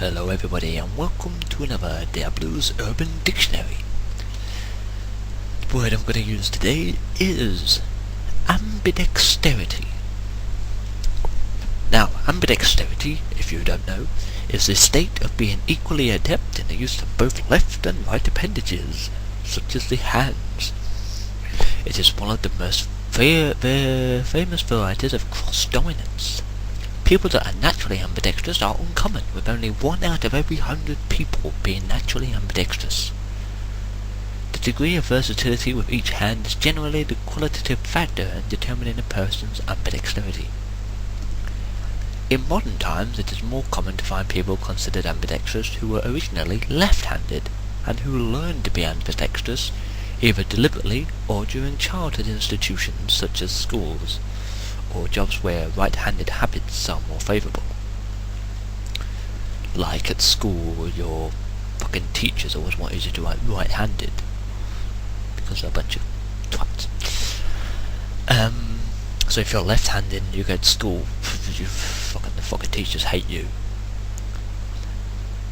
Hello everybody and welcome to another Diablo's Urban Dictionary. The word I'm going to use today is ambidexterity. Now, ambidexterity, if you don't know, is the state of being equally adept in the use of both left and right appendages, such as the hands. It is one of the most famous varieties of cross-dominance. People that are naturally ambidextrous are uncommon, with only 1 out of every 100 people being naturally ambidextrous. The degree of versatility with each hand is generally the qualitative factor in determining a person's ambidexterity. In modern times, it is more common to find people considered ambidextrous who were originally left-handed, and who learned to be ambidextrous either deliberately or during childhood institutions such as schools, or jobs where right-handed habits are more favourable. Like at school, your fucking teachers always want you to write right-handed, because they're a bunch of twats. So if you're left-handed and you go to school, the fucking teachers hate you.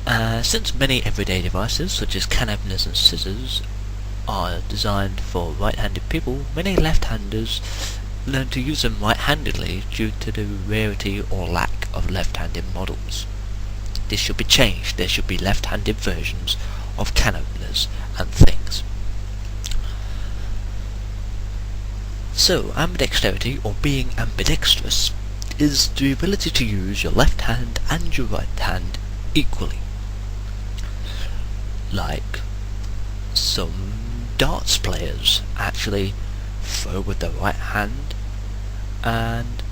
Since many everyday devices, such as can openers and scissors, are designed for right-handed people, many left-handers learn to use them right-handedly due to the rarity or lack of left-handed models. This should be changed. There should be left-handed versions of can openers and things. So, ambidexterity, or being ambidextrous, is the ability to use your left hand and your right hand equally. Like some darts players actually throw with the right hand and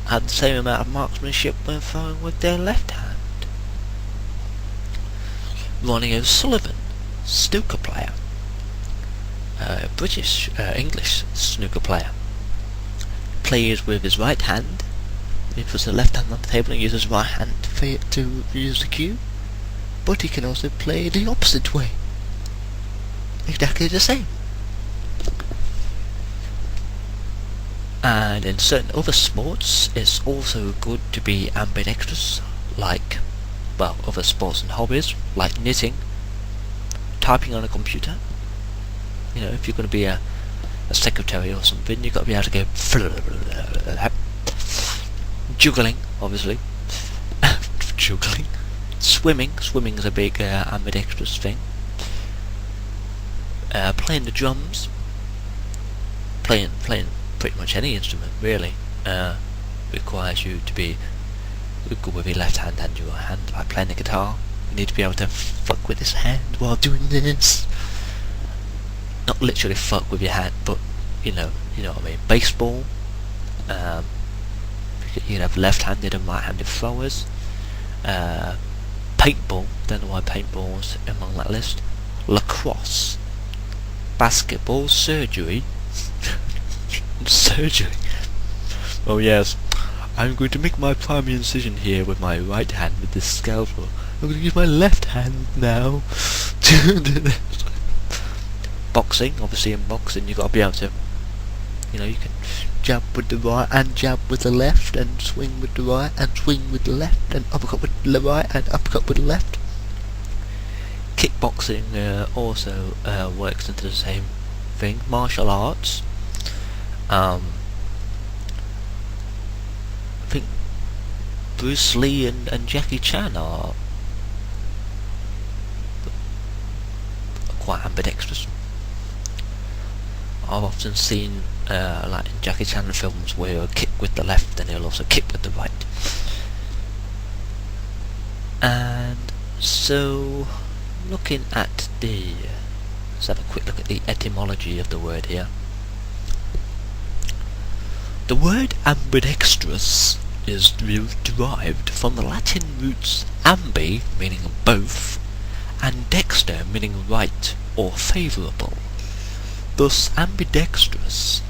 have the same amount of marksmanship when throwing with their left hand. Ronnie O'Sullivan, snooker player, English snooker player, plays with his right hand. He puts the left hand on the table and uses his right hand to use the cue, but he can also play the opposite way. Exactly the same. And in certain other sports, it's also good to be ambidextrous, like, well, other sports and hobbies, like knitting, typing on a computer. You know, if you're going to be a secretary or something, you've got to be able to go juggling, obviously. Juggling. Swimming's a big ambidextrous thing. Playing the drums, playing pretty much any instrument really requires you to be good with your left hand and your right hand. Like playing the guitar, you need to be able to fuck with this hand while doing this. Not literally fuck with your hand, but you know what I mean. Baseball, you have left-handed and right-handed throwers. Paintball, don't know why paintball's among that list. Lacrosse, basketball, surgery. Surgery. Oh yes, I'm going to make my primary incision here with my right hand with this scalpel. I'm going to use my left hand now to do this. Boxing, obviously in boxing you've got to be able to, you can jab with the right and jab with the left, and swing with the right and swing with the left, and uppercut with the right and uppercut with the left. Kickboxing also works into the same thing. Martial arts. I think Bruce Lee and Jackie Chan are quite ambidextrous. I've often seen like in Jackie Chan films where he'll kick with the left and he'll also kick with the right. And so, looking at let's have a quick look at the etymology of the word here. The word ambidextrous is derived from the Latin roots ambi, meaning both, and dexter, meaning right or favourable. Thus, ambidextrous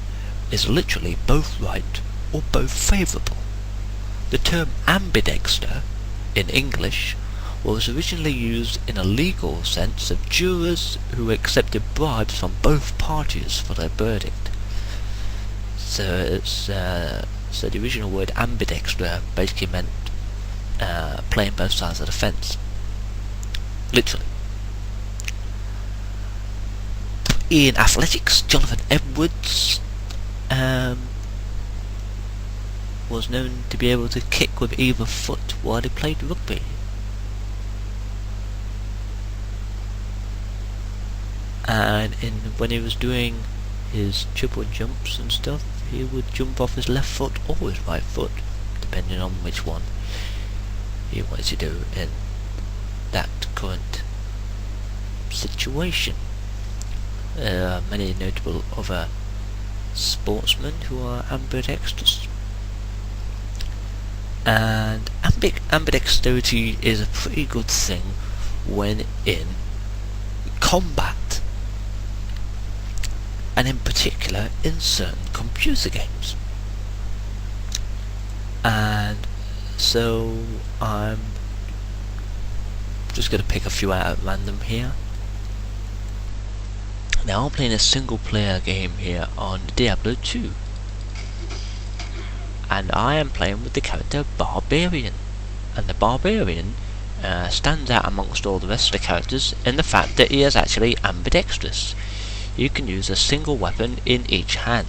is literally both right or both favourable. The term ambidexter, in English, was originally used in a legal sense of jurors who accepted bribes from both parties for their verdict. So the original word ambidexter basically meant playing both sides of the fence. Literally. In athletics, Jonathan Edwards was known to be able to kick with either foot while he played rugby. And when he was doing his triple jumps and stuff, he would jump off his left foot or his right foot, depending on which one he wanted to do in that current situation. Many notable other sportsmen who are ambidextrous. And ambidexterity is a pretty good thing when in combat, and in particular in certain computer games. And so I'm just going to pick a few out at random here. Now I'm playing a single player game here on Diablo 2, and I am playing with the character Barbarian, and the Barbarian stands out amongst all the rest of the characters in the fact that he is actually ambidextrous. You can use a single weapon in each hand,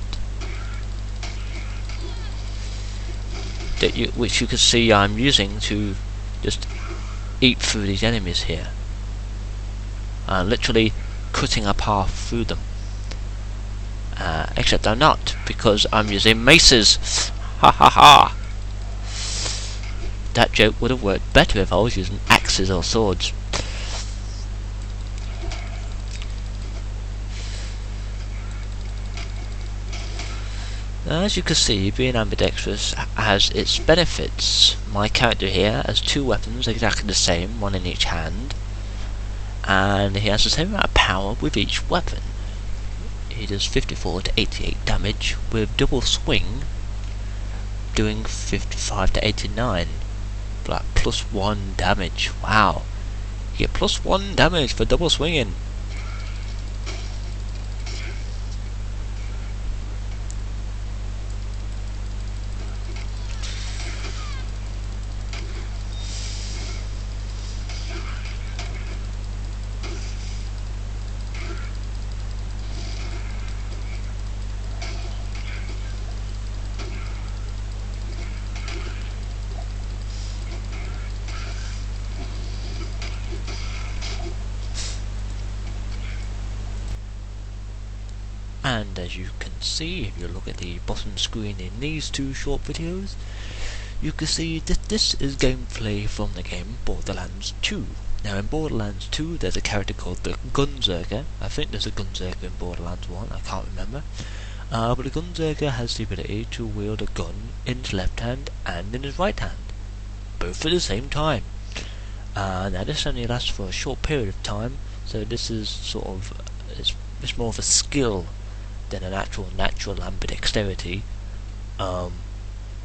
which you can see I'm using to just eat through these enemies here, literally cutting a path through them. Except I'm not, because I'm using maces. Ha ha ha! That joke would have worked better if I was using axes or swords. Now, as you can see, being ambidextrous has its benefits. My character here has two weapons exactly the same, one in each hand, and he has the same amount of power with each weapon. He does 54 to 88 damage, with double swing doing 55 to 89, like +1 damage. Wow, you get +1 damage for double swinging. And as you can see, if you look at the bottom screen in these two short videos, you can see that this is gameplay from the game Borderlands 2. Now in Borderlands 2 there's a character called the Gunzerker. I think there's a Gunzerker in Borderlands 1, I can't remember. But the Gunzerker has the ability to wield a gun in his left hand and in his right hand, both at the same time. Now this only lasts for a short period of time, so this is sort of, it's more of a skill than an actual natural ambidexterity.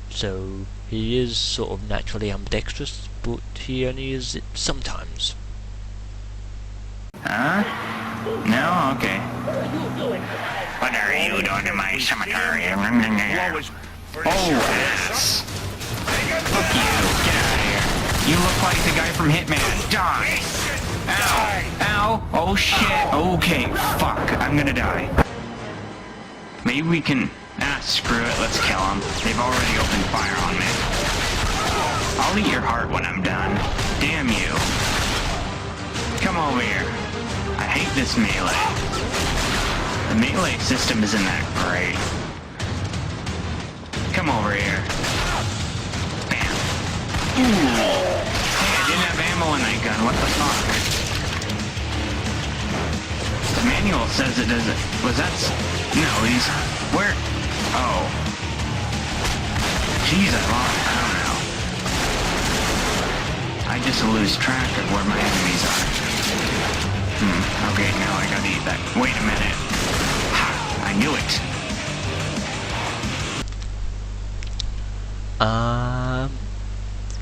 So he is sort of naturally ambidextrous, but he only uses it sometimes. Huh? No? Okay. What are you doing in my cemetery? Oh, ass. Fuck you. Get out of here. You look like the guy from Hitman. Die! Ow! Ow! Oh shit. Okay, fuck. I'm gonna die. Maybe we can... screw it. Let's kill them. They've already opened fire on me. I'll eat your heart when I'm done. Damn you. Come over here. I hate this melee. The melee system isn't that great. Come over here. Bam. Ooh. Hey, I didn't have ammo in that gun. What the fuck? The manual says it doesn't... Was that... No, he's... Where... Oh. Jeez, I don't know. I just lose track of where my enemies are. Okay, now I gotta eat that. Wait a minute. Ha! I knew it.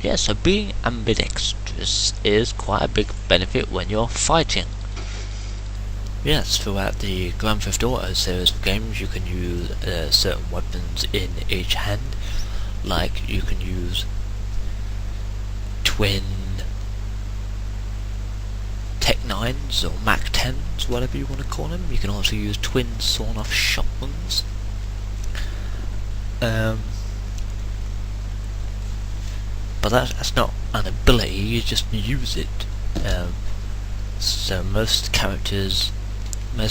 Yeah, so being ambidextrous is quite a big benefit when you're fighting. Yes, throughout the Grand Theft Auto series of games you can use certain weapons in each hand. Like you can use twin Tech 9s or Mac 10s, whatever you want to call them. You can also use twin sawn-off shotguns. But that's not an ability, you just use it. So most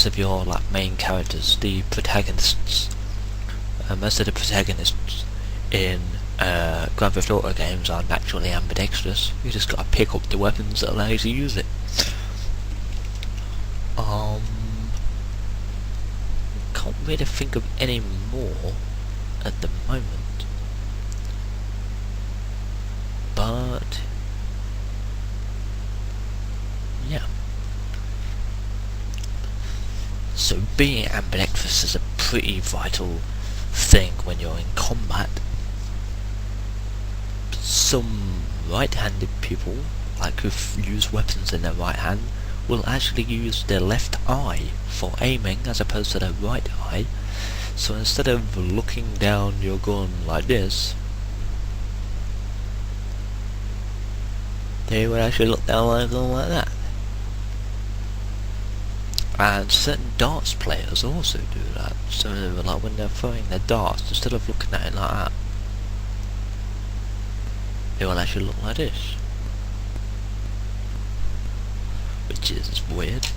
of your like main characters, the protagonists, most of the protagonists in Grand Theft Auto games are naturally ambidextrous. You just gotta pick up the weapons that allow you to use it. Can't really think of any more at the moment, but yeah. So being ambidextrous is a pretty vital thing when you're in combat. Some right-handed people, like who use weapons in their right hand, will actually use their left eye for aiming as opposed to their right eye. So instead of looking down your gun like this, they would actually look down their gun like that. And certain darts players also do that. So like when they're throwing their darts, instead of looking at it like that, they will actually look like this, which is weird.